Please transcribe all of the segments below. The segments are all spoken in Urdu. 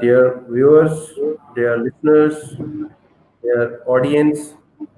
Dear viewers, dear listeners, dear audience,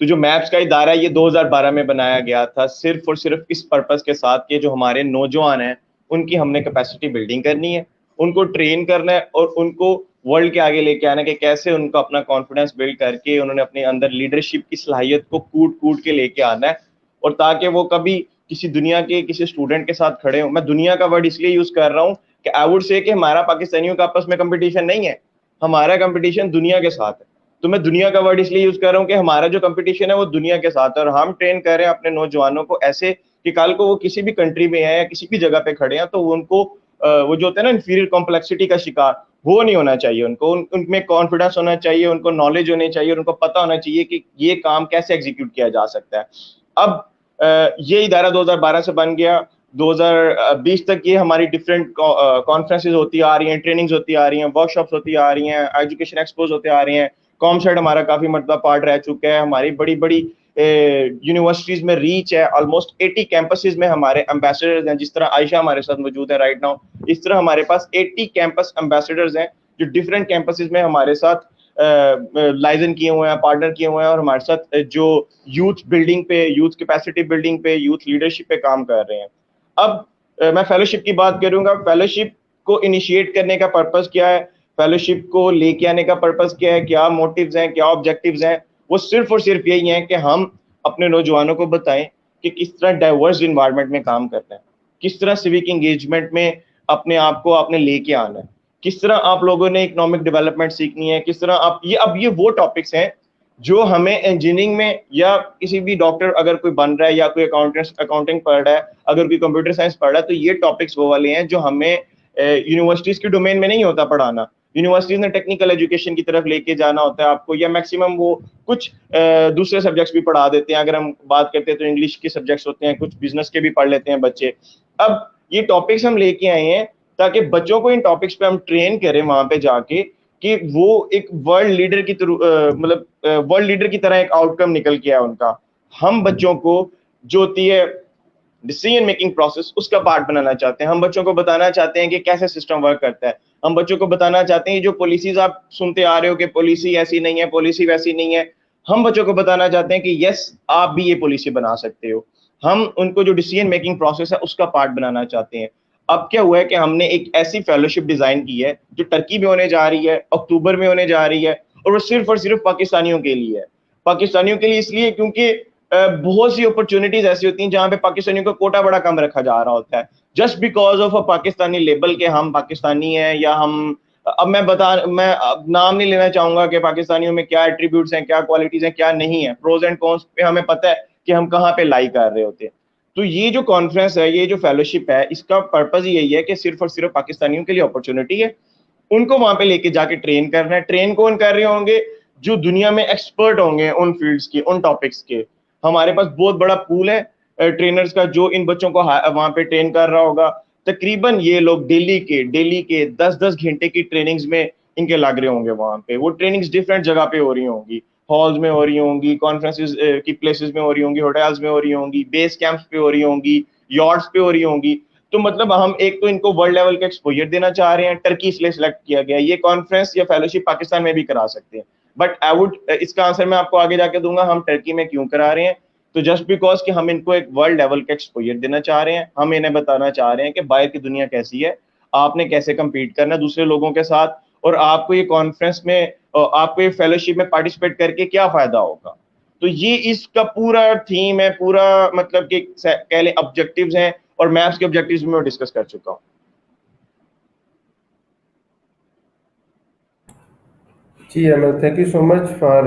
تو جو میپس کا ادارہ یہ 2012 میں بنایا گیا تھا صرف اور صرف اس پرپز کے ساتھ کہ جو ہمارے نوجوان ہیں ان کی ہم نے کیپیسٹی بلڈنگ کرنی ہے, ان کو ٹرین کرنا ہے اور ان کو ورلڈ کے آگے لے کے آنا کہ کیسے ان کو اپنا کانفیڈنس بلڈ کر کے انہوں نے اپنے اندر لیڈرشپ کی صلاحیت کو کوٹ کے لے کے آنا ہے, اور تاکہ وہ کبھی کسی دنیا کے کسی اسٹوڈنٹ کے ساتھ کھڑے ہوں. میں دنیا کا ورڈ اس لیے یوز کر رہا ہوں کہ آئی ووڈ سے کہ ہمارا پاکستانیوں کا آپس میں کمپٹیشن نہیں ہے, ہمارا کمپٹیشن دنیا کے ساتھ ہے. تو میں دنیا کا ورڈ اس لیے یوز کر رہا ہوں کہ ہمارا جو کمپٹیشن ہے وہ دنیا کے ساتھ ہے, اور ہم ٹرین کر رہے ہیں اپنے نوجوانوں کو ایسے کہ کل کو وہ کسی بھی کنٹری میں ہیں یا کسی بھی جگہ پہ کھڑے ہیں تو ان کو وہ جو ہوتا ہے نا انفیریئر کمپلیکسٹی کا شکار, وہ نہیں ہونا چاہیے. ان کو ان میں کانفیڈنس ہونا چاہیے, ان کو نالج ہونی چاہیے, ان کو پتہ ہونا چاہیے کہ یہ کام کیسے ایگزیکیوٹ کیا جا سکتا ہے. اب یہ ادارہ 2012 سے بن گیا, 2020 تک یہ ہماری ڈفرینٹ کانفرنسز ہوتی آ رہی ہیں, ٹریننگز ہوتی آ رہی ہیں, ورک شاپس ہوتی آ رہی ہیں, ایجوکیشن ایکسپوز ہوتے آ رہے ہیں. کامسیٹ ہمارا کافی مرتبہ پارٹ رہ چکا ہے, ہماری بڑی بڑی یونیورسٹیز میں ریچ ہے, آلموسٹ 80 کیمپسز میں ہمارے امبیسڈرز ہیں. جس طرح عائشہ ہمارے ساتھ موجود ہے رائٹ ناؤ, اس طرح ہمارے پاس 80 کیمپس امبیسڈرز ہیں جو ڈفرینٹ کیمپسز میں ہمارے ساتھ لائزن کیے ہوئے ہیں, پارٹنر کیے ہوئے ہیں, اور ہمارے ساتھ جو یوتھ بلڈنگ پہ, یوتھ کیپیسٹی بلڈنگ پہ, یوتھ لیڈرشپ پہ کام کر رہے ہیں. اب میں فیلوشپ کی بات کروں گا. فیلوشپ کو انیشیٹ کرنے کا پرپز کیا ہے, فیلوشپ کو لے کے آنے کا پرپز کیا ہے, کیا موٹیوز ہیں, کیا آبجیکٹیوز ہیں, وہ صرف اور صرف یہی ہیں کہ ہم اپنے نوجوانوں کو بتائیں کہ کس طرح ڈائیورس انوائرمنٹ میں کام کرنا ہے, کس طرح سیوک انگیجمنٹ میں اپنے آپ کو آپ نے لے کے آنا ہے, کس طرح آپ لوگوں نے اکنامک ڈیولپمنٹ سیکھنی ہے, کس طرح آپ اب یہ وہ ٹاپکس ہیں جو ہمیں انجینئرنگ میں یا کسی بھی ڈاکٹر اگر کوئی بن رہا ہے یا کوئی اکاؤنٹنگ پڑھ رہا ہے, اگر کوئی کمپیوٹر سائنس پڑھ رہا ہے, تو یہ ٹاپکس وہ والے ہیں جو ہمیں یونیورسٹیز کے ڈومین میں نہیں ہوتا پڑھانا. یونیورسٹیز نے ٹیکنیکل ایجوکیشن کی طرف لے کے جانا ہوتا ہے آپ کو, یا میکسیمم وہ کچھ دوسرے سبجیکٹس بھی پڑھا دیتے ہیں. اگر ہم بات کرتے ہیں تو انگلش کے سبجیکٹس ہوتے ہیں, کچھ بزنس کے بھی پڑھ لیتے ہیں بچے. اب یہ ٹاپکس ہم لے کے آئے ہیں تاکہ بچوں کو ان ٹاپکس پہ ہم ٹرین کریں وہاں پہ جا کے کہ وہ ایک ورلڈ لیڈر کی مطلب ورلڈ لیڈر کی طرح ایک آؤٹ کم نکل کے آئے ان کا. ہم بچوں کو جو ہوتی ہے ڈیسیژن میکنگ پروسیس اس کا پارٹ بنانا چاہتے ہیں. ہم بچوں کو بتانا چاہتے ہیں کہ کیسے سسٹم ورک کرتا ہے. ہم بچوں کو بتانا چاہتے ہیں جو پالیسیز آپ سنتے آ رہے ہو کہ پالیسی ایسی نہیں ہے, پالیسی ویسی نہیں ہے, ہم بچوں کو بتانا چاہتے ہیں کہ یس آپ بھی یہ پالیسی بنا سکتے ہو. ہم ان کو جو ڈیسیژن میکنگ پروسیس ہے اس کا پارٹ بنانا چاہتے ہیں. اب کیا ہوا ہے کہ ہم نے ایک ایسی فیلوشپ ڈیزائن کی ہے جو ٹرکی میں ہونے جا رہی ہے, اکتوبر میں ہونے جا رہی ہے, اور وہ صرف اور صرف پاکستانیوں کے لیے ہے. پاکستانیوں کے لیے اس لیے کیونکہ بہت سی اپرچونیٹیز ایسی ہوتی ہیں جہاں پہ پاکستانیوں کا کوٹا بڑا کم رکھا جا رہا ہوتا ہے, just because of a Pakistani label کہ ہم پاکستانی ہیں, یا ہم اب میں نام نہیں لینا چاہوں گا کہ پاکستانیوں میں کیا ایٹریبیوٹس ہیں, کیا کوالٹیز ہیں, کیا نہیں ہے. پروز اینڈ کونس پہ ہمیں پتہ ہے کہ ہم کہاں پہ لائی کر رہے ہوتے ہیں. تو یہ جو کانفرنس ہے, یہ جو فیلوشپ ہے, اس کا پرپز یہی ہے کہ صرف اور صرف پاکستانیوں کے لیے اپرچونٹی ہے, ان کو وہاں پہ لے کے جا کے ٹرین کرنا ہے. ٹرین کون کر رہے ہوں گے؟ جو دنیا میں ایکسپرٹ ہوں گے ان فیلڈس کے, ان ٹاپکس کے. ہمارے پاس بہت بڑا پول ہے ٹرینرز کا جو ان بچوں کو وہاں پہ ٹرین کر رہا ہوگا. تقریباً یہ لوگ ڈیلی کے 10 گھنٹے کی ٹریننگز میں ان کے لگ رہے ہوں گے وہاں پہ. وہ ٹریننگز ڈفرینٹ جگہ پہ ہو رہی ہوں گی, ہالز میں ہو رہی ہوں گی, کانفرنسز کی پلیسز میں ہو رہی ہوں گی, ہوٹلز میں ہو رہی ہوں گی, بیس کیمپس پہ ہو رہی ہوں گی, یارڈس پہ ہو رہی ہوں گی. تو مطلب ہم ایک تو ان کو ورلڈ لیول کا ایکسپوجر دینا چاہ رہے ہیں. ٹرکی اس لیے سلیکٹ کیا گیا. یہ کانفرنس یا فیلوشپ پاکستان میں بھی کرا سکتے ہیں, بٹ آئی ووڈ اس کا آنسر میں آپ کو آگے جا کے دوں گا. ہم ٹرکی میں کیوں کرا رہے ہیں؟ تو جسٹ بیکاز کہ ہم ان کو ایک ورلڈ لیول کا ایکسپوجر دینا چاہ رہے ہیں. ہم انہیں بتانا چاہ رہے ہیں کہ باہر کی دنیا کیسی ہے, آپ نے کیسے کمپیٹ کرنا ہے دوسرے لوگوں کے ساتھ, اور آپ کو یہ کانفرنس میں, آپ کو یہ فیلوشپ میں پارٹیسپیٹ کر کے کیا فائدہ ہوگا. تو یہ اس کا پورا تھیم ہے, پورا مطلب کہ کہہ لیں آبجیکٹیوز ہیں, اور میپس کے آبجیکٹیوز میں ڈسکس کر چکا ہوں. جی Ahmad, thank you so much for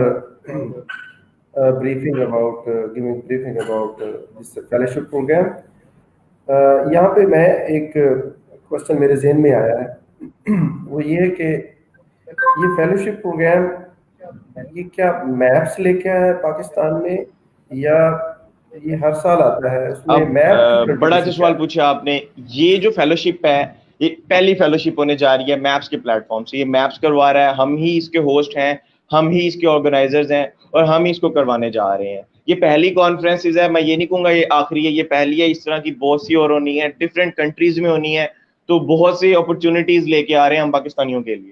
briefing about giving briefing about this fellowship program. یہاں پہ میں ایک کوشچن میرے ذہن میں آیا ہے, وہ یہ ہے کہ یہ فیلوشپ پروگرام یہ کیا میپس لے کے آیا ہے پاکستان میں, یا یہ ہر سال آتا ہے؟ اس میں اب میپ بڑا اچھا سوال پوچھا آپ نے. یہ جو فیلوشپ ہے یہ پہلی فیلوشپ ہونے جا رہی ہے میپس کے پلیٹ فارم سے. یہ میپس کروا رہا ہے, ہم ہی اس کے ہوسٹ ہیں, ہم ہی اس کے آرگنائزرز ہیں, اور ہم ہی اس کو کروانے جا رہے ہیں. یہ پہلی کانفرنسز ہے, میں یہ نہیں کہوں گا یہ آخری ہے, یہ پہلی ہے. اس طرح کی بہت سی اور ہونی ہے, ڈفرینٹ کنٹریز میں ہونی ہے. تو بہت سی اپرچونیٹیز لے کے آ رہے ہیں ہم پاکستانیوں کے لیے.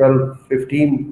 12:15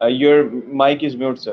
Your mic is mute, sir.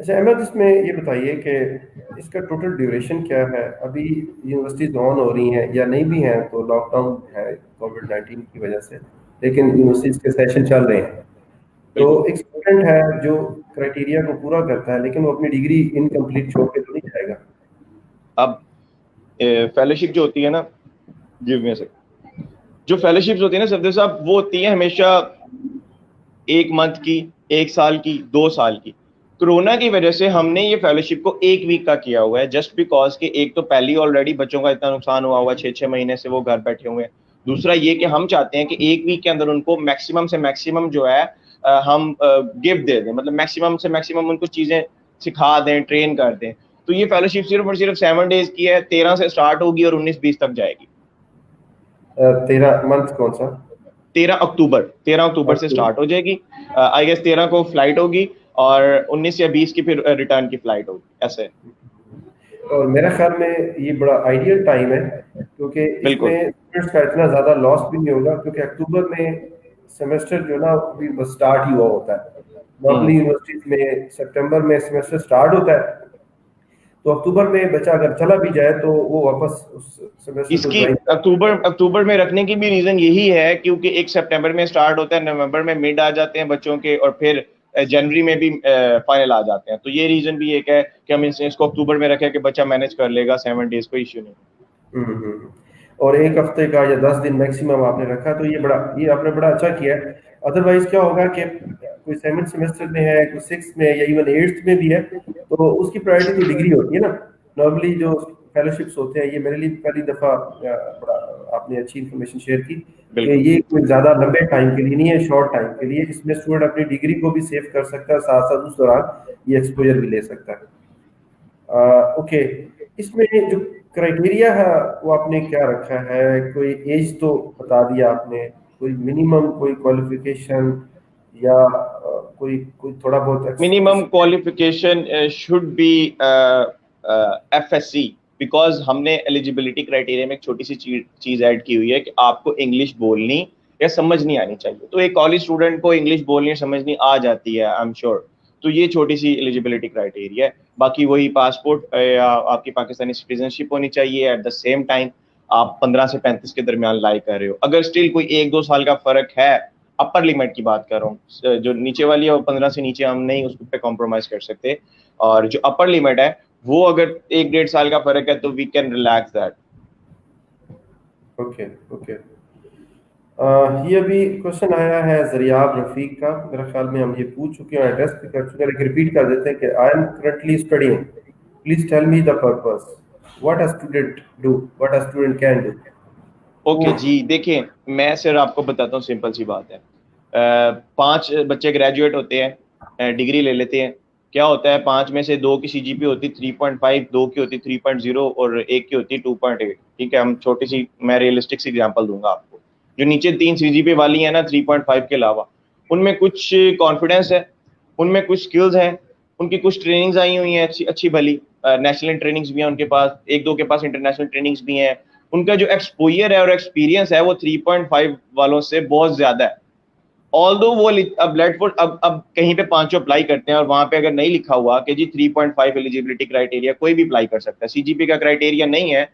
اچھا احمد، اس میں یہ بتائیے کہ اس کا ٹوٹل ڈیوریشن کیا ہے؟ ابھی یونیورسٹیز آن ہو رہی ہیں یا نہیں بھی ہیں، تو لاک ڈاؤن ہے کووڈ-19 کی وجہ سے، لیکن یونیورسٹیز کے سیشن چل رہے ہیں. تو بالکل. ایک اسٹوڈنٹ ہے جو کرائٹیریا کو پورا کرتا ہے، لیکن وہ اپنی ڈگری انکمپلیٹ چھوڑ کے تو نہیں جائے گا. اب فیلوشپ جو ہوتی ہے نا، گیو می جو فیلوشپس ہوتی ہیں نا صفدر صاحب، وہ ہوتی ہیں ہمیشہ 1 منتھ کی، 1 سال کی، 2 سال کی. کرونا کی وجہ سے ہم نے یہ فیلوشپ کو 1 ویک کا کیا ہوا ہے، جسٹ بیکاز کہ ایک تو پہلی آلریڈی بچوں کا اتنا نقصان ہوا ہوا ہے، 6 مہینے سے وہ گھر بیٹھے ہوئے ہیں. دوسرا یہ کہ ہم چاہتے ہیں کہ 1 ویک کے اندر ان کو میکسیمم سے میکسیمم جو ہے ہم گفٹ دے دیں، مطلب میکسیمم سے میکسیمم ان کو چیزیں سکھا دیں، ٹرین کر دیں. تو یہ فیلوشپ صرف اور صرف 7 days کی ہے، 13 سے اسٹارٹ ہوگی اور 19-20 تک جائے گی. 13 منتھ کون سا؟ 13 اکتوبر سے اسٹارٹ ہو جائے گی. آئی گیس 13 کو فلائٹ ہوگی اور 19 یا 20 کی پھر ریٹرن کی فلائٹ ہوگی، ایسے. اور میرا خیال میں یہ بڑا آئیڈیل ٹائم ہے، کیونکہ اس بالکل. میں اسٹوڈنٹس کا اتنا زیادہ لاس بھی نہیں ہوگا، کیونکہ اکتوبر میں سیمسٹر جو نا ابھی بس اسٹارٹ ہی ہوا ہوتا ہے. نارملی یونیورسٹیز میں سپٹمبر میں سیمسٹر اسٹارٹ ہوتا ہے، تو اکتوبر میں بچہ اگر چلا بھی جائے تو وہ واپس اس سیمسٹر اس کو کی جوائن کر سکتا ہے. اکتوبر میں رکھنے کی بھی ریزن یہی ہے کیونکہ ایک سپٹمبر میں اسٹارٹ ہوتا ہے، نومبر میں مڈ آ جاتے ہیں بچوں کے، اور پھر جنوری میں بھی فائنل آ جاتے ہیں. تو یہ ریزن بھی ایک ہے کہ ہم اس کو اکتوبر میں رکھیں کہ بچہ مینج کر لے گا 7 days، کوئی ایشو نہیں. اور 1 ہفتے کا یا 10 دن میکسیمم آپ نے رکھا، تو یہ آپ نے بڑا اچھا کیا ہے. ادروائز کیا ہوگا کہ کوئی 7 سیمسٹر میں ہے، کوئی 6 میں یا ایون 8 میں بھی ہے، تو اس کی پرائرٹی تو ڈگری ہوتی ہے نا. نارملی جو فیلوشپس ہوتے ہیں، یہ میرے لیے پہلی دفعہ بڑا آپ نے اچھی انفارمیشن شیئر کی کہ بالکل. یہ کوئی زیادہ لمبے ٹائم کے لیے نہیں ہے، شارٹ ٹائم کے لیے. اس میں اسٹوڈنٹ اپنی ڈگری کو بھی سیو کر سکتا ہے، ساتھ ساتھ اس دوران یہ ایکسپوجر بھی لے سکتا ہے. اوکے، اس میں جو کرائٹیریا ہے وہ آپ نے کیا رکھا ہے؟ کوئی ایج تو بتا دیا آپ نے، کوئی منیمم کوئی کوالیفیکیشن یا کوئی تھوڑا بہت minimum qualification should be F S C, because ہم نے ایلیجیبلٹی کرائٹیریا میں ایک چھوٹی سی چیز ایڈ کی ہوئی ہے کہ آپ کو انگلش بولنی یا سمجھنی آنی چاہیے. تو ایک کالج اسٹوڈنٹ کو انگلش بولنی اور سمجھنی آ جاتی ہے، آئی ایم شیور. تو یہ چھوٹی سی ایلیجیبلٹی کرائٹیریا ہے. باقی وہی پاسپورٹ یا آپ کی پاکستانی سٹیزن شپ ہونی چاہیے. ایٹ دا سیم ٹائم آپ 15 سے 35 کے درمیان لائی کر رہے ہو. اگر اسٹل کوئی 1-2 سال کا فرق ہے، اپر لمٹ کی بات کر رہا ہوں، جو نیچے والی ہے وہ 15 سے نیچے ہم نہیں اس پہ کمپرومائز کر سکتے، اور جو اپر لمٹ ہے وہ اگر 1-1.5 سال کا فرق ہے تو we can relax that. Okay okay. یہ ابھی کوشچن آیا ہے زریاب رفیق کا، میرا خیال میں ہم یہ پوچھ چکے ہیں، ایڈریس بھی کر چکے ہیں، لیکن ریپیٹ کر دیتے ہیں کہ I am currently studying, please tell me the purpose, what a student do, what a student can do. Okay جی، دیکھیں میں صرف آپ کو بتاتا ہوں، سمپل سی بات ہے. 5 بچے گریجویٹ ہوتے ہیں، ڈگری لے لیتے ہیں. کیا ہوتا ہے 5 میں سے 2 کی سی جی پی ہوتی 3.5، 2 کی ہوتی 3.0 اور 1 کی ہوتی 2.8. ٹھیک ہے، ہم چھوٹی سی میں ریئلسٹک سی ایگزامپل دوں گا آپ کو. جو نیچے 3 سی جی پی والی ہیں نا 3.5 کے علاوہ، ان میں کچھ کانفیڈینس ہے، ان میں کچھ اسکلز ہیں، ان کی کچھ ٹریننگز آئی ہوئی ہیں اچھی بھلی، نیشنل ٹریننگز بھی ہیں ان کے پاس، 1-2 کے پاس انٹرنیشنل ٹریننگز بھی ہیں. ان کا جو ایکسپوئر ہے اور ایکسپیرینس ہے وہ 3.5 والوں سے بہت زیادہ ہے. آلدو وہ اب لیٹ فور اب کہیں پہ 5 اپلائی کرتے ہیں اور وہاں پہ اگر نہیں لکھا ہوا کہ جی 3.5 ایلیجیبلٹی کرائٹیریا، کوئی بھی اپلائی کر سکتا ہے، سی جی پی کا کرائٹیریا نہیں ہے،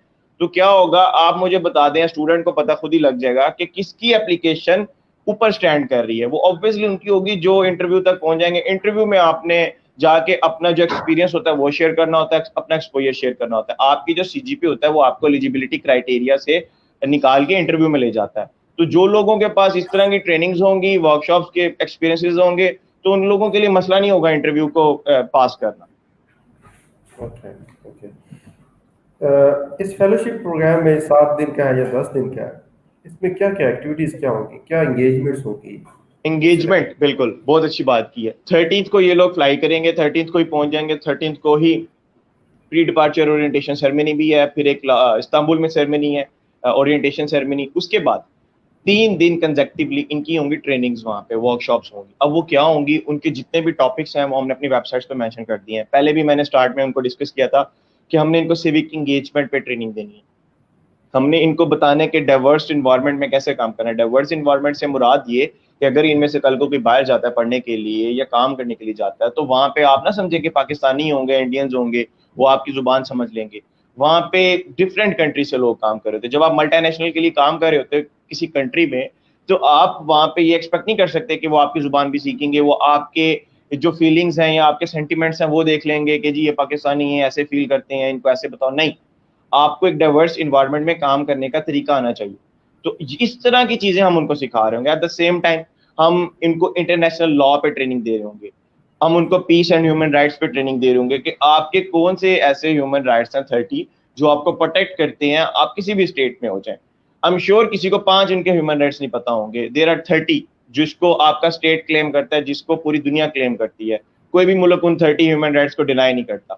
تو کیا ہوگا آپ مجھے بتا دیں، اسٹوڈنٹ کو پتہ خود ہی لگ جائے گا کہ کس کی اپلیکیشن اوپر سٹینڈ کر رہی ہے. وہ obviously ان کی ہوگی جو انٹرویو تک پہنچ جائیں گے. انٹرویو میں آپ نے جا کے اپنا جو ایکسپیرینس ہوتا ہے وہ شیئر کرنا ہوتا ہے، اپنا ایکسپوئر شیئر کرنا ہوتا ہے. آپ کی جو سی جی پی ہوتا ہے وہ آپ کو ایلیجیبلٹی کرائٹیریا سے نکال کے انٹرویو میں لے جاتا ہے. تو جو لوگوں کے پاس اس طرح کی ٹریننگز ہوں گی، ورک شاپس کے ایکسپیرینسز ہوں گے، تو ان لوگوں کے لیے مسئلہ نہیں ہوگا انٹرویو کو پاس کرنا. Okay okay. اس فیلوشپ پروگرام میں 7 دن کا ہے یا 10 دن کا ہے؟ اس میں کیا کیا ایکٹیویٹیز کیا ہوں گی، کیا انگیجمنٹس ہوگی؟ انگیجمنٹ بالکل بہت اچھی بات کی ہے. 13 کو یہ لوگ فلائی کریں گے، 13 کو ہی پہنچ جائیں گے. 13 کو ہی پری ڈپارچر اورینٹیشن سیرمنی بھی ہے، پھر ایک استنبول میں سیرمنی ہے اورینٹیشن سیرمنی. اس کے بعد 3 دن کنزیکٹیولی ان کی ہوں گی ٹریننگز، وہاں پہ ورک شاپس ہوں گی. اب وہ کیا ہوں گی، ان کے جتنے بھی ٹاپکس ہیں وہ ہم نے اپنی ویب سائٹس پہ مینشن کر دیے ہیں. پہلے بھی میں نے اسٹارٹ میں ان کو ڈسکس کیا تھا کہ ہم نے ان کو سیوک انگیجمنٹ پہ ٹریننگ دینی ہے. ہم نے ان کو بتانا ہے کہ ڈائیورس انوائرمنٹ میں کیسے کام کرنا ہے. ڈائیورس انوائرمنٹ سے مراد یہ کہ اگر ان میں سے کل کو کوئی باہر جاتا ہے پڑھنے کے لیے یا کام کرنے کے لیے جاتا ہے تو وہاں پہ آپ نہ سمجھیں کہ پاکستانی ہوں گے, انڈینز ہوں گے, وہ آپ کی زبان سمجھ لیں گے. وہاں پہ ڈفرینٹ کنٹری سے لوگ کام کر رہے ہوتے. جب آپ ملٹی نیشنل کے لیے کام کر رہے ہوتے کسی کنٹری میں, تو آپ وہاں پہ یہ ایکسپیکٹ نہیں کر سکتے کہ وہ آپ کی زبان بھی سیکھیں گے, وہ آپ کے جو فیلنگز ہیں یا آپ کے سینٹیمنٹس ہیں وہ دیکھ لیں گے کہ جی یہ پاکستانی ہیں, ایسے فیل کرتے ہیں, ان کو ایسے بتاؤ. نہیں, آپ کو ایک ڈائیورس انوائرمنٹ میں کام کرنے کا طریقہ آنا چاہیے. تو اس طرح کی چیزیں ہم ان کو سکھا رہے ہوں گے. ایٹ دا سیم ٹائم ہم ان کو انٹرنیشنل لا پہ ٹریننگ دے رہے ہوں گے, ہم ان کو پیس اینڈ ہیومن رائٹس پہ ٹریننگ دے رہے ہوں گے کہ آپ کے کون سے ایسے ہیومن رائٹس ہیں 30 جو آپ کو پروٹیکٹ کرتے ہیں, آپ کسی بھی اسٹیٹ میں ہو جائیں. I'm sure کسی کو 5 ان کے ہیومن رائٹس نہیں پتا ہوں گے. دیر آر 30 جس کو آپ کا اسٹیٹ کلیم کرتا ہے, جس کو پوری دنیا کلیم کرتی ہے. کوئی بھی ملک ان 30 ہیومن رائٹس کو ڈینائی نہیں کرتا.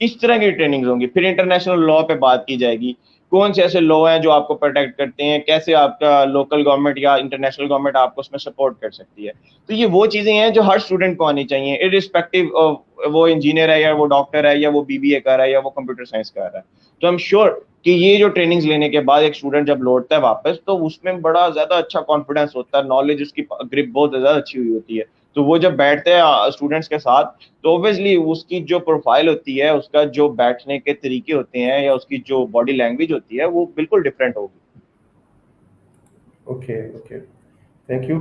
اس طرح کی ٹریننگز ہوں گی. پھر انٹرنیشنل لا پہ بات کی جائے گی, کون سے ایسے لا ہیں جو آپ کو پروٹیکٹ کرتے ہیں, کیسے آپ کا لوکل گورنمنٹ یا انٹرنیشنل گورنمنٹ آپ کو اس میں سپورٹ کر سکتی ہے. تو یہ وہ چیزیں ہیں جو ہر اسٹوڈنٹ کو آنی چاہیے, ارسپیکٹو وہ انجینئر ہے یا وہ ڈاکٹر ہے یا وہ BBA کر رہا ہے یا وہ کمپیوٹر سائنس کر رہا ہے. تو I'm sure کہ یہ جو ٹریننگز لینے کے بعد ایک اسٹوڈنٹ جب لوٹتا ہے واپس تو اس میں بڑا زیادہ اچھا کانفیڈینس ہوتا ہے, نالج اس کی گرپ بہت زیادہ اچھی ہوئی ہوتی ہے. تو وہ جب بیٹھتے ہیں اسٹوڈنٹس کے ساتھ تو اوبویسلی اس کی جو پروفائل ہوتی ہے, اس کا جو بیٹھنے کے طریقے ہوتے ہیں یا اس کی جو باڈی لینگویج ہوتی ہے وہ بالکل ڈفرینٹ ہوگی. Okay okay, thank you.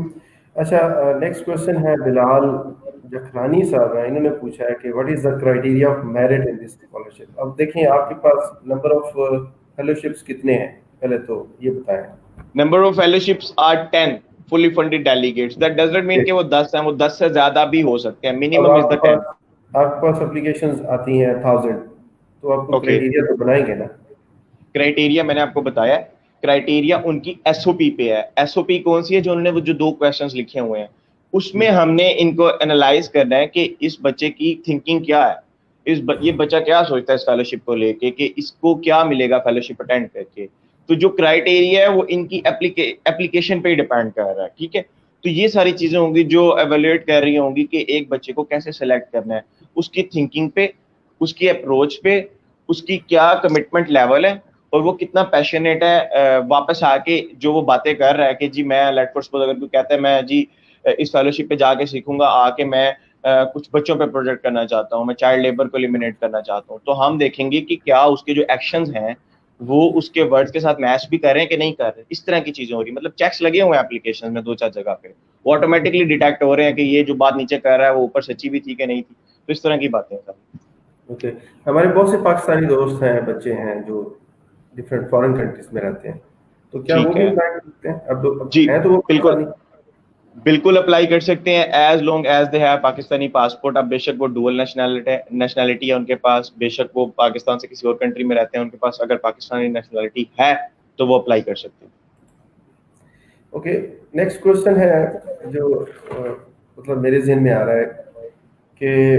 اچھا, نیکسٹ کوشچن ہے بلال جکھلانی صاحب ہیں, انہوں نے پوچھا ہے کہ what is the criteria of merit in this scholarship. اب دیکھیں آپ کے پاس نمبر آف فیلوشپس کتنے ہیں, پہلے تو یہ بتائیں. Number of fellowships are 10 fully funded delegates. That does not mean کہ وہ 10 ہیں, وہ 10 سے زیادہ بھی ہو سکتے ہیں. Minimum is the 10. آپ کے پاس اپلیکیشنز آتی ہیں 1000, تو آپ کو کرائٹیریا تو بنائیں گے نا. کرائٹیریا میں نے آپ کو بتایا, کرائٹیریا ان کی SOP پہ ہے. SOP کون سی ہے؟ جو انہوں نے جو 2 کویشچنز لکھے ہوئے ہیں اس میں ہم نے ان کو انالائز کرنا ہے کہ اس بچے کی تھنکنگ کیا ہے, یہ بچہ کیا سوچتا ہے اس فیلوشپ کو لے کے, کہ اس کو کیا ملے گا فیلوشپ اٹینڈ کر کے. تو جو کرائٹیریا ہے وہ ان کی اپلیکیشن پہ ہی ڈیپینڈ کر رہا ہے. ٹھیک ہے, تو یہ ساری چیزیں ہوں گی جو ایویلویٹ کر رہی ہوں گی کہ ایک بچے کو کیسے سلیکٹ کرنا ہے, اس کی تھنکنگ پہ, اس کی اپروچ پہ, اس کی کیا کمٹمنٹ لیول ہے اور وہ کتنا پیشنیٹ ہے. واپس آ کے جو وہ باتیں کر رہا ہے کہ جی میں لیٹ فور سپوز اگر کوئی کہتا ہے میں جی اس فیلوشپ پہ جا کے سیکھوں گا, آ کے میں کچھ بچوں پہ پروجیکٹ کرنا چاہتا ہوں, میں چائلڈ لیبر کو ایلیمینیٹ کرنا چاہتا ہوں, تو ہم دیکھیں گے کہ کیا اس کے جو ایکشنز ہیں وہ اس کے ورڈز کے ساتھ میچ بھی کر رہے ہیں کہ نہیں کر رہے. اس طرح کی چیزیں ہو رہی, مطلب چیکس لگے ہوئے ہیں اپلیکیشن میں 2-4 جگہ پہ, وہ آٹومیٹکلی ڈیٹیکٹ ہو رہے ہیں کہ یہ جو بات نیچے کر رہا ہے وہ اوپر سچی بھی تھی کہ نہیں تھی. تو اس طرح کی باتیں ہیں. اوکے, ہمارے بہت سے پاکستانی دوست ہیں, بچے ہیں جو ڈفرینٹ فارن کنٹریز میں رہتے ہیں, تو کیا وہ بھی اپلائی کر سکتے ہیں؟ اب جی ہیں تو وہ بالکل بالکل اپلائی کر سکتے ہیں as long as they have Pakistani passport. اب بے شک وہ ڈوئل نیشنلٹی ہے ان کے پاس, بے شک وہ پاکستان سے کسی اور کنٹری میں رہتے ہیں, ان کے پاس اگر پاکستانی نیشنلٹی ہے تو وہ اپلائی کر سکتے ہیں. اوکے, نیکسٹ کوشچن ہے جو مطلب میرے ذہن میں آ رہا ہے کہ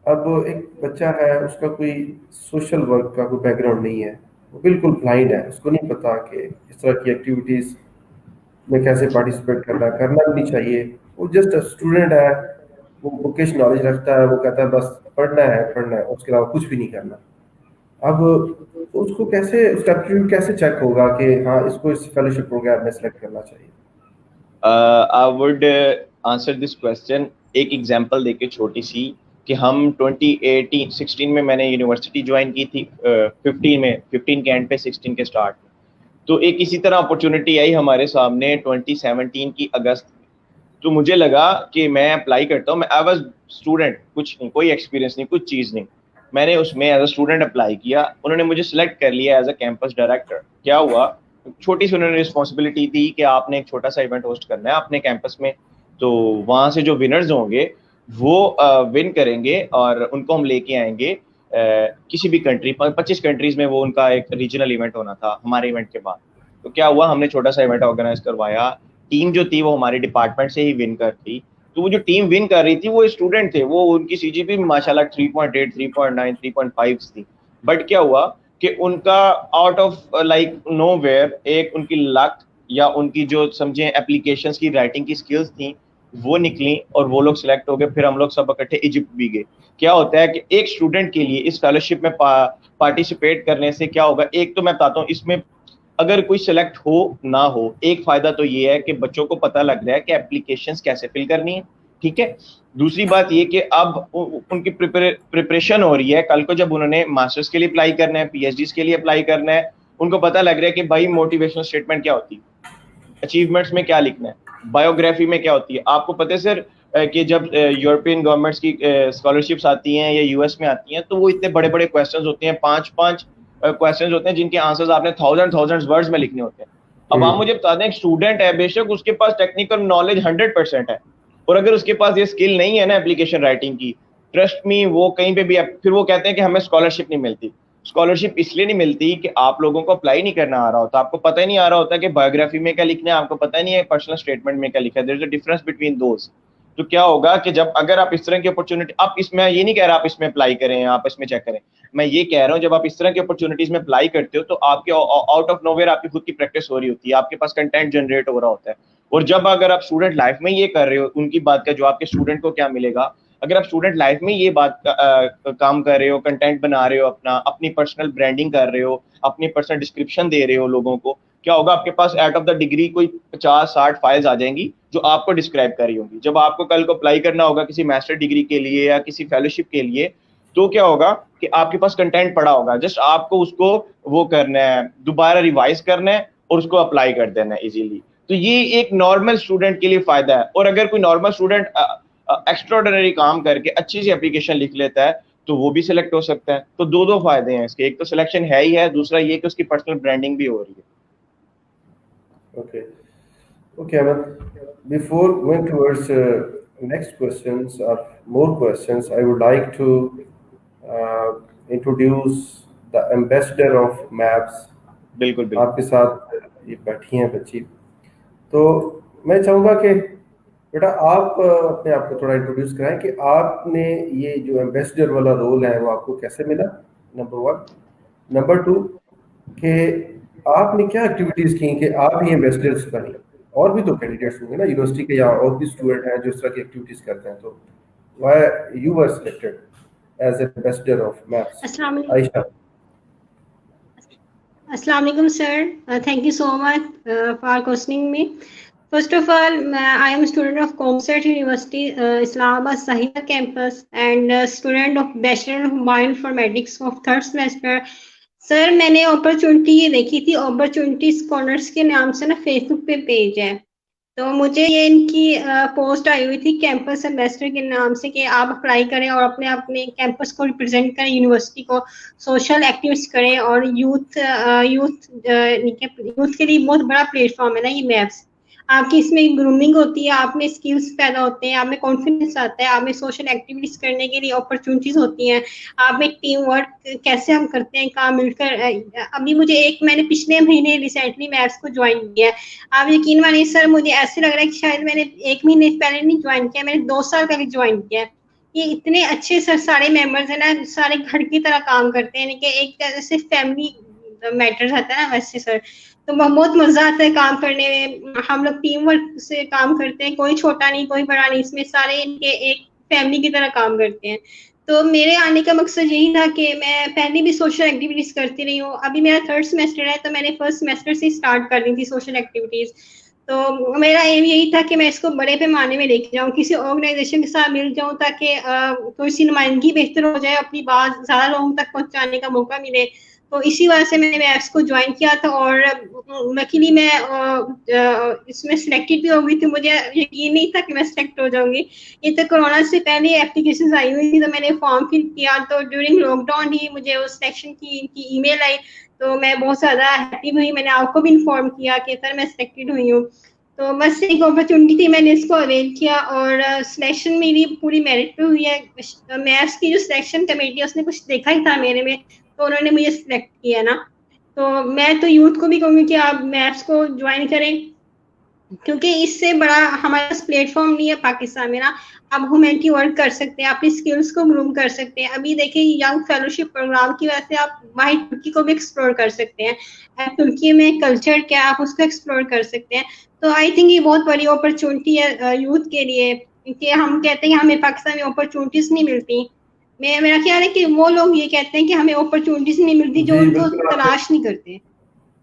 اب ایک بچہ ہے, اس کا کوئی سوشل ورک کا کوئی بیک گراؤنڈ نہیں ہے, وہ بالکل بلائنڈ ہے, اس کو نہیں پتا کہ اس طرح کی ایکٹیویٹیز میں کیسے پارٹیسپیٹ کرنا بھی نہیں چاہیے. وہ جسٹ اسٹوڈنٹ ہے, وہ بکش نالج رکھتا ہے, وہ کہتا ہے بس پڑھنا ہے, اس کے علاوہ کچھ بھی نہیں کرنا. اب اس کو کیسے, اس کا ایپٹیٹیوڈ کیسے چیک ہوگا کہ ہاں اس کو اس فیلوشپ پروگرام میں سلیکٹ کرنا چاہیے؟ I would answer this question ایک ایگزامپل دے کے چھوٹی سی, کہ ہم 2016 میں میں نے یونیورسٹی جوائن کی تھی, 15 کے اینڈ پہ 16 کے اسٹارٹ. تو ایک اسی طرح اپرچونٹی آئی ہمارے سامنے 2017 کی اگست. تو مجھے لگا کہ میں اپلائی کرتا ہوں. میں آئی واز اسٹوڈنٹ, کچھ نہیں, کوئی ایکسپیرینس نہیں, کچھ چیز نہیں. میں نے اس میں ایز اے اسٹوڈنٹ اپلائی کیا, انہوں نے مجھے سلیکٹ کر لیا ایز اے کیمپس ڈائریکٹر. کیا ہوا, چھوٹی سی انہوں نے رسپانسبلٹی دی کہ آپ نے ایک چھوٹا سا ایونٹ ہوسٹ کرنا ہے اپنے کیمپس میں, تو وہاں سے جو ونرز ہوں گے وہ ون کریں گے اور ان کو ہم لے کے آئیں گے کسی بھی کنٹری, 25 کنٹریز میں وہ ان کا ایک ریجنل ایونٹ ہونا تھا ہمارے ایونٹ کے بعد. تو کیا ہوا, ہم نے چھوٹا سا ایونٹ آرگنائز کروایا, ٹیم جو تھی وہ ہمارے ڈپارٹمنٹ سے ہی ون کر تھی. تو وہ جو ٹیم ون کر رہی تھی وہ اسٹوڈنٹ تھے, وہ ان کی CGP ماشاءاللہ 3.8 3.9 3.5 تھی. بٹ کیا ہوا کہ ان کا out of like know where ایک ان کی لک یا ان کی جو سمجھیں اپلیکیشنس کی رائٹنگ کی سکلز تھیں وہ نکلیں اور وہ لوگ سلیکٹ ہو گئے. پھر ہم لوگ سب اکٹھے ایجپٹ بھی گئے. کیا ہوتا ہے کہ ایک اسٹوڈنٹ کے لیے اس فیلوشپ میں پارٹیسپیٹ کرنے سے کیا ہوگا, ایک تو میں بتاتا ہوں اس میں اگر کوئی سلیکٹ ہو نہ ہو، ایک فائدہ تو یہ ہے کہ بچوں کو پتہ لگ رہا ہے کہ اپلیکیشنز کیسے فل کرنی ہے، ٹھیک ہے. دوسری بات یہ کہ اب ان کی پریپریشن ہو رہی ہے، کل کو جب انہوں نے ماسٹرز کے لیے اپلائی کرنا ہے، پی ایچ ڈیز کے لیے اپلائی کرنا ہے، ان کو پتہ لگ رہا ہے کہ بھائی موٹیویشنل اسٹیٹمنٹ کیا ہوتی ہے، اچیومنٹس میں کیا لکھنا ہے، بایوگرافی میں کیا ہوتی ہے. آپ کو پتہ ہے سر کہ جب یورپین گورنمنٹس کی اسکالرشپس آتی ہیں یا یو ایس میں آتی ہیں تو وہ اتنے بڑے بڑے کویسچنز ہوتے ہیں، 5 کویسچنز ہوتے ہیں جن کے آنسرز آپ نے تھاؤزینڈ ورڈز میں لکھنے ہوتے ہیں. اب آپ مجھے بتا دیں ایک اسٹوڈنٹ ہے، بے شک اس کے پاس ٹیکنیکل نالج 100% ہے، اور اگر اس کے پاس یہ اسکل نہیں ہے نا اپلیکیشن رائٹنگ کی، ٹرسٹ می وہ کہیں پہ بھی پھر وہ کہتے ہیں کہ ہمیں اسکالرشپ نہیں ملتی. اسکالرشپ اس لیے نہیں ملتی کہ آپ لوگوں کو اپلائی نہیں کرنا آ رہا ہوتا، آپ کو پتہ ہی نہیں آ رہا ہوتا کہ بایوگرافی میں کیا لکھنا ہے، آپ کو پتہ نہیں ہے پرسنل اسٹیٹمنٹ میں کیا لکھا ہے. دیر از اے ڈفرنس بٹوین دوز. تو کیا ہوگا کہ جب اگر آپ اس طرح کی اپرچونٹی، آپ اس میں یہ نہیں کہہ رہا آپ اس میں اپلائی کریں، آپ اس میں چیک کریں، میں یہ کہہ رہا ہوں جب آپ اس طرح کی اپرچونٹیز میں اپلائی کرتے ہو تو آپ کے آؤٹ آف نو ویئر آپ کی خود کی پریکٹس ہو رہی ہوتی ہے، آپ کے پاس کنٹینٹ جنریٹ ہو رہا ہوتا ہے. اور جب اگر آپ اسٹوڈنٹ لائف میں یہ کر رہے ہو، ان کی بات کا جو آپ کے اسٹوڈنٹ کو کیا ملے گا، اگر آپ اسٹوڈنٹ لائف میں یہ بات کام کر رہے ہو، کنٹینٹ بنا رہے ہو، اپنی پرسنل برانڈنگ کر رہے ہو، اپنی پرسنل ڈسکرپشن دے رہے ہو لوگوں کو، کیا ہوگا آپ کے پاس ایٹ آف دا ڈگری کوئی 50-60 فائلز آ جائیں گی جو آپ کو ڈسکرائب کر رہی ہوں گی. جب آپ کو کل کو اپلائی کرنا ہوگا کسی ماسٹر ڈگری کے لیے یا کسی فیلوشپ کے لیے، تو کیا ہوگا کہ آپ کے پاس کنٹینٹ پڑا ہوگا، جسٹ آپ کو اس کو وہ کرنا ہے، دوبارہ ریوائز کرنا ہے اور اس کو اپلائی کر دینا ہے ایزیلی. تو یہ ایک نارمل اسٹوڈنٹ کے لیے فائدہ ہے. اور اگر کوئی نارمل اسٹوڈنٹ ایکسٹراڈنری کام کر کے اچھی سی اپلیکیشن لکھ لیتا ہے تو وہ بھی سلیکٹ ہو سکتا ہے. تو دو فائدے ہیں اس کے، ایک تو سلیکشن ہے ہی ہے، دوسرا یہ کہ اس کی پرسنل برانڈنگ بھی ہو رہی ہے. Okay, Ahmed. Before going towards next questions or more questions, I would like to introduce the ambassador of MAPS. بالکل آپ کے ساتھ یہ بیٹھی ہیں بچی، تو میں چاہوں گا کہ بیٹا آپ اپنے آپ کو تھوڑا انٹروڈیوس کرائیں کہ آپ نے یہ جو ایمبیسڈر والا رول ہے وہ آپ کو کیسے ملا، نمبر 1. نمبر 2 کہ آپ نے کیا ایکٹیویٹیز کی کہ آپ ہی ایمبیسڈرس بنیں. اور بھی تو کینڈیڈیٹس ہوں گے نا یونیورسٹی کے یا اور بھی اسٹوڈنٹ ہیں جو اس طرح کی ایکٹیویٹیز کرتے ہیں، تو why you were selected as ambassador of maps. السلام علیکم. عائشہ. السلام علیکم سر. Thank you so much for questioning me. First of all, I am a student of ComStat University, Islamabad Sahila campus, and a student of Bachelor of Bioinformatics of 3rd semester. سر میں نے اپرچونٹی یہ دیکھی تھی، اپرچونٹی اسکالرس کے نام سے نا فیس بک پہ پیج ہے، تو مجھے یہ ان کی پوسٹ آئی ہوئی تھی کیمپس ایمبیسڈر کے نام سے کہ آپ اپلائی کریں اور اپنے کیمپس کو ریپرزینٹ کریں، یونیورسٹی کو سوشل ایکٹیویٹیز کریں، اور یوتھ کے لیے بہت بڑا پلیٹ فارم ہے نا یہ میپس. آپ کی اس میں گرومنگ ہوتی ہے، آپ میں اسکلس پیدا ہوتے ہیں، آپ میں کانفیڈنس آتا ہے، آپ میں سوشل ایکٹیویٹیز کرنے کے لیے اپرچونیٹیز ہوتی ہیں، آپ میں ٹیم ورک کیسے ہم کرتے ہیں کام مل کر. ابھی مجھے میں نے پچھلے مہینے ریسنٹلی میپس کو جوائن کیا ہے. آپ یقین مانیے سر مجھے ایسے لگ رہا ہے کہ شاید میں نے 1 مہینے پہلے نہیں جوائن کیا، میں نے 2 سال پہلے جوائن کیا. یہ اتنے اچھے سر سارے ممبرز ہیں نا، سارے گھر کی طرح کام کرتے ہیں کہ ایک جیسے فیملی میٹرز آتا ہے نا ویسے سر. تو بہت مزہ آتا ہے کام کرنے میں، ہم لوگ ٹیم ورک سے کام کرتے ہیں، کوئی چھوٹا نہیں کوئی بڑا نہیں، اس میں سارے ان کے ایک فیملی کی طرح کام کرتے ہیں. تو میرے آنے کا مقصد یہی تھا کہ میں پہلے بھی سوشل ایکٹیویٹیز کرتی رہی ہوں. ابھی میرا 3rd سیمسٹر ہے تو میں نے 1st سیمسٹر سے اسٹارٹ کر دی تھی سوشل ایکٹیویٹیز. تو میرا ایم یہی تھا کہ میں اس کو بڑے پیمانے میں لے کے جاؤں، کسی آرگنائزیشن کے ساتھ مل جاؤں تاکہ تھوڑی سی نمائندگی بہتر ہو جائے، اپنی بات زیادہ لوگوں تک پہنچانے کا موقع ملے. تو اسی وجہ سے میں نے میپس کو جوائن کیا تھا، اور لکیلی میں اس میں سلیکٹڈ بھی ہو گئی تھی. مجھے یقین نہیں تھا کہ میں سلیکٹ ہو جاؤں گی. یہ تو کورونا سے پہلے اپلیکیشنز آئی ہوئی تھی تو میں نے فارم فل کیا، تو ڈیورنگ لاک ڈاؤن ہی مجھے اس سلیکشن کی ای میل آئی، تو میں بہت زیادہ ہیپی ہوئی. میں نے آپ کو بھی انفارم کیا کہ سر میں سلیکٹڈ ہوئی ہوں. تو بس ایک اپرچونٹی تھی، میں نے اس کو اویل کیا، اور سلیکشن میری پوری میرٹ پہ ہوئی ہے. میپس کی جو سلیکشن کمیٹی ہے اس نے کچھ دیکھا ہی تھا میرے میں، تو انہوں نے مجھے سلیکٹ کیا نا. تو میں تو یوتھ کو بھی کہوں گی کہ آپ میپس کو جوائن کریں، کیونکہ اس سے بڑا ہمارے پاس پلیٹ فارم نہیں ہے پاکستان میں نا. آپ ہیومینٹی ورک کر سکتے ہیں، اپنی اسکلس کو گروم کر سکتے ہیں. ابھی دیکھیں ینگ فیلوشپ پروگرام کی وجہ سے آپ باہر ترکی کو بھی ایکسپلور کر سکتے ہیں. ترکی میں کلچر کیا آپ اس کو ایکسپلور کر سکتے ہیں. تو آئی تھنک یہ بہت بڑی اپرچونٹی ہے یوتھ کے لیے، کہ ہم کہتے ہیں کہ ہمیں پاکستان میں اپرچونٹیز نہیں ملتی. میرا خیال ہے کہ وہ لوگ یہ کہتے ہیں کہ ہمیں اپرچونٹیز نہیں ملتی جو ان کو تلاش نہیں کرتے.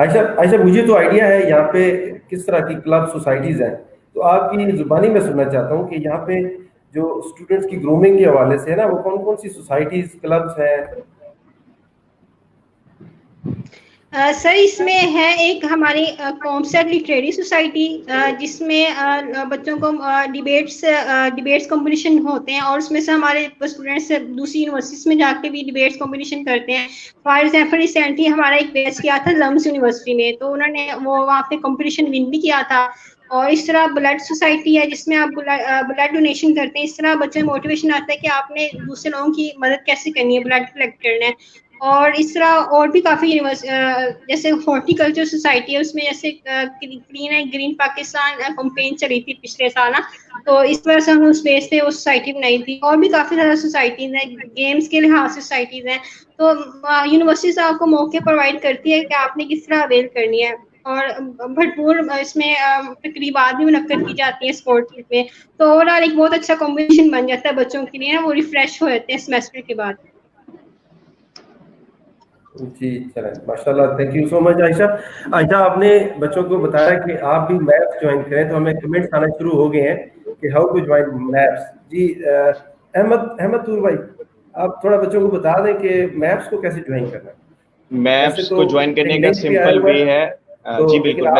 عائشہ مجھے تو آئیڈیا ہے یہاں پہ کس طرح کی کلب سوسائٹیز ہیں, تو آپ کی زبانی میں سننا چاہتا ہوں کہ یہاں پہ جو اسٹوڈنٹس کی گرومنگ کے حوالے سے ہے نا, وہ کون کون سی سوسائٹیز کلبس ہیں؟ سر اس میں ہے ایک ہماری کامسیٹ لٹریری سوسائٹی, جس میں بچوں کو ڈیبیٹس کمپٹیشن ہوتے ہیں, اور اس میں سے ہمارے اسٹوڈینٹس دوسری یونیورسٹیز میں جا کے بھی ڈیبیٹس کمپٹیشن کرتے ہیں. فار ایگزامپل ریسنٹلی ہمارا ایک بیچ کیا تھا لمس یونیورسٹی میں, تو انہوں نے وہ وہاں پہ کمپٹیشن ون بھی کیا تھا. اور اس طرح بلڈ سوسائٹی ہے جس میں آپ بلڈ ڈونیشن کرتے ہیں. اس طرح بچے میں موٹیویشن آتا ہے کہ آپ نے دوسرے لوگوں کی مدد کیسے کرنی ہے, بلڈ کلیکٹ کرنا ہے. اور اس طرح اور بھی کافی جیسے ہارٹی کلچر سوسائٹی ہے, اس میں جیسے گرین پاکستان کمپین چلی تھی پچھلے سال, تو اس طرح سے ہم اس بیس پہ وہ سوسائٹی بنائی تھی. اور بھی کافی زیادہ سوسائٹیز ہیں, گیمس کے لحاظ سے سوسائٹیز ہیں. تو یونیورسٹیز آپ کو موقع پرووائڈ کرتی ہے کہ آپ نے کس طرح اویل کرنی ہے. اور بھرپور اس میں تقریبات بھی منعقد کی جاتی ہیں اسپورٹس میں. تو اوور آل ایک بہت اچھا کمبینیشن بن جاتا ہے بچوں کے لیے, وہ ریفریش ہو جاتے ہیں سیمسٹر کے بعد. جی چلیں ماشاء اللہ, تھینک یو سو مچ عائشہ آپ نے بچوں کو بتایا کہ آپ بھی میتھس جوائن کریں, تو ہمیں کمنٹس آنا شروع ہو گئے ہیں کہ ہاؤ ٹو جوائن میتھس. جی احمد طور بھائی, آپ تھوڑا بچوں کو بتا دیں کہ میتھس کو کیسے جوائن کرنا ہے. ویسے میپس تو کو جوائن ایک کرنے کا لنک بھی آیا سمپل ہوا وے ہے, تو جی لیکن بالکل, آپ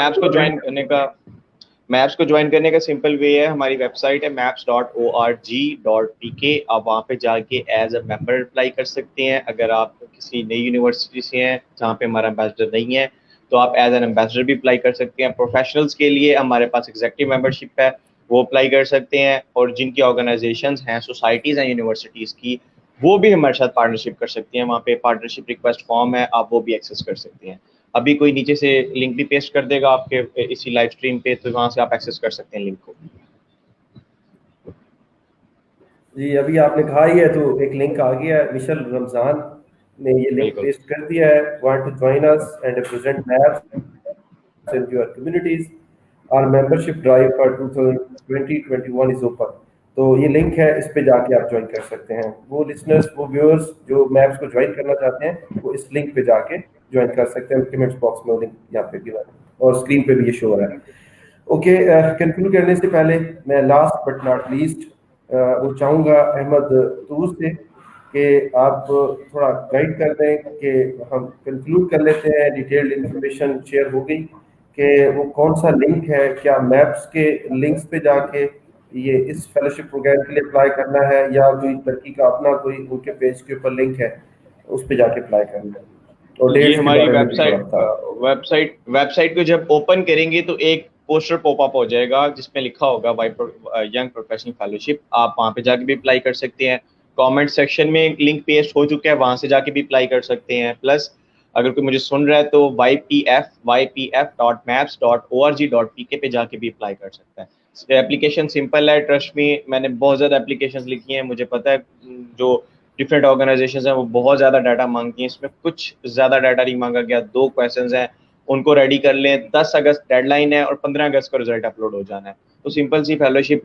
میپس کو جوائن کرنے کا سمپل وے ہے, ہماری ویب سائٹ ہے maps.org.pk. آپ وہاں پہ جا کے ایز اے ممبر اپلائی کر سکتے ہیں. اگر آپ کسی نئی یونیورسٹی سے ہیں جہاں پہ ہمارا امبیسڈر نہیں ہے, تو آپ ایز این امبیسڈر بھی اپلائی کر سکتے ہیں. پروفیشنلس کے لیے ہمارے پاس ایگزیکٹو ممبرشپ ہے, وہ اپلائی کر سکتے ہیں. اور جن کی آرگنائزیشنز ہیں, سوسائٹیز ہیں یونیورسٹیز کی, وہ بھی ہمارے ساتھ پارٹنرشپ کر سکتی ہیں. وہاں پہ پارٹنرشپ ریکویسٹ فارم ہے, آپ وہ بھی ایکسیس کر سکتے ہیں. ابھی کوئی نیچے سے لنک بھی پیسٹ کر دے گا آپ کے اسی لائیو اسٹریم پہ, تو وہاں سے آپ ایکسیس کر سکتے ہیں لنک کو. جی ابھی آپ نے کہا ہی ہے تو ایک لنک آ گیا ہے, مشل رمضان نے یہ لنک بالکل پیسٹ کر دیا ہے. Want to join us and represent maps in your communities. Our membership drive for 2021 is open. تو یہ لنک ہے, اس پہ جا کے آپ جوائن کر سکتے ہیں. وہ لسنرس, وہ ویورز جو میپس کو جوائن کرنا چاہتے ہیں, وہ اس لنک پہ جا کے جوائن کر سکتے ہیں. کمنٹس باکس میں لنک یہاں پہ بھی ہے اور اسکرین پہ بھی یہ شو ہو رہا ہے. اوکے, کنکلوڈ کرنے سے پہلے میں لاسٹ بٹ ناٹ لیسٹ وہ چاہوں گا احمد طور سے کہ آپ تھوڑا گائڈ کر دیں کہ ہم کنکلوڈ کر لیتے ہیں. ڈیٹیلڈ انفارمیشن شیئر ہو گئی کہ وہ کون سا لنک ہے, کیا میپس کے لنکس پہ جا کے یہ اس فیلوشپ پروگرام کے لیے اپلائی کرنا ہے, یا کوئی ترکی کا اپنا کوئی ان کے پیج کے اوپر لنک ہے اس پہ جا کے اپلائی کرنا ہے. اور یہ ڈیٹس کے ہماری بارے میں ویب بھی تھوڑا سائٹ بتا. ویب سائٹ کو جب اوپن کریں گے تو ایک پوسٹر پاپ اپ ہو جائے گا جس میں لکھا ہوگا ینگ پروفیشنل فیلوشپ. آپ وہاں پہ جا کے بھی اپلائی کر سکتے ہیں. کامنٹ سیکشن میں لنک پیسٹ ہو چکا ہے, وہاں سے جا کے بھی اپلائی کر سکتے ہیں. پلس اگر کوئی مجھے سن رہا ہے تو ypf.maps.org.pk پہ جا کے بھی اپلائی کر سکتا ہے. اپلیکیشن سمپل ہے, ٹرسٹ می, میں نے بہت زیادہ اپلیکیشنز لکھی ہیں. مجھے پتا ہے جو ڈفرینٹ آرگنائزیشنز ہیں وہ بہت زیادہ ڈاٹا مانگتی ہیں. اس میں کچھ زیادہ ڈاٹا نہیں مانگا گیا, 2 کویشچنز ہیں, ان کو ریڈی کر لیں. 10 اگست ڈیڈ لائن ہے اور 15 اگست کو رزلٹ اپلوڈ ہو جانا ہے. تو سمپل سی فیلوشپ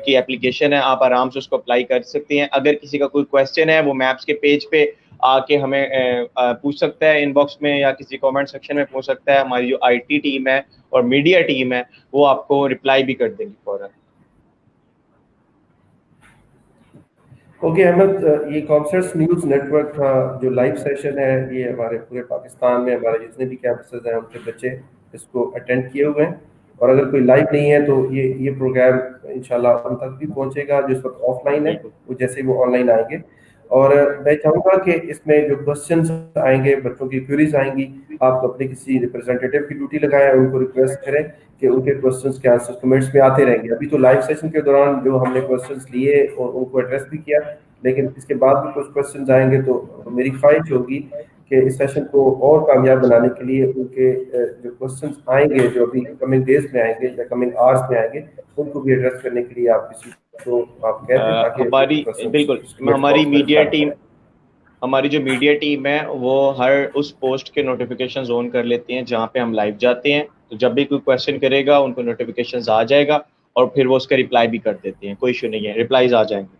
کی اپلیکیشن ہے, آپ آرام سے اس کو اپلائی کر سکتے ہیں. اگر کسی کا کوئی کویشچن ہے وہ میپس کے پیج پہ آ کے ہمیں پوچھ سکتا ہے ان باکس میں, یا کسی کامنٹ سیکشن میں پوچھ سکتا ہے. ہماری جو آئی ٹی ٹیم ہے اور میڈیا ٹیم ہے وہ آپ کو رپلائی بھی کر دیں گی فوراً. اوکے احمد, یہ کامسرٹس نیوز نیٹ ورک کا جو لائیو سیشن ہے, یہ ہمارے پورے پاکستان میں ہمارے جتنے بھی کیمپسز ہیں ان کے بچے اس کو اٹینڈ کیے ہوئے ہیں. اور اگر کوئی لائیو نہیں ہے تو یہ پروگرام انشاءاللہ ان تک بھی پہنچے گا جو اس وقت آف لائن ہے, وہ جیسے وہ آن لائن آئیں گے. اور میں چاہوں گا کہ اس میں جو کوشچنس آئیں گے, بچوں کی کوئریز آئیں گی, آپ اپنے کسی ریپرزینٹیٹیو کی ڈیوٹی لگائیں, ان کو ریکویسٹ کریں کہ ان کے کوشچنس کے آنسر کمنٹس میں آتے رہیں گے. ابھی تو لائیو سیشن کے دوران جو ہم نے کوشچنس لیے اور ان کو ایڈریس بھی کیا, لیکن اس کے بعد بھی کچھ کوشچنز آئیں گے, تو میری خواہش ہوگی کہ اس سیشن کو اور کامیاب بنانے کے لیے ان کے جو کوشچنز آئیں گے, جو ابھی کمنگ ڈیز میں آئیں گے یا کمنگ آورس میں آئیں گے, ان کو بھی ایڈریس کرنے کے لیے آپ کسی کو آپ کہہ دیں تاکہ ہماری بالکل ہماری میڈیا ٹیم, کریں. ہماری جو میڈیا ٹیم ہے وہ ہر اس پوسٹ کے نوٹیفیکیشن آن کر لیتے ہیں جہاں پہ ہم لائیو جاتے ہیں. تو جب بھی کوئی کویشچن کرے گا ان کو نوٹیفیکیشن آ جائے گا اور پھر وہ اس کا رپلائی بھی کر دیتے ہیں. کوئی ایشو نہیں ہے, رپلائیز آ جائیں گے.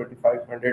2500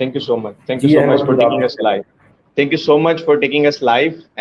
Thank you so much. Thank you so much for taking us live. Thank you so much for taking us live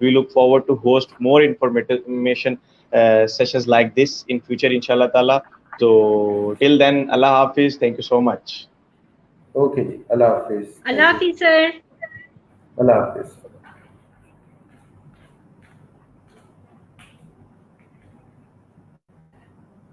We look forward to host more information sessions like this in future inshallah taala. So till then, Allah Hafiz. Thank you so much. Okay, Allah Hafiz. Allah Hafiz sir. Allah Hafiz.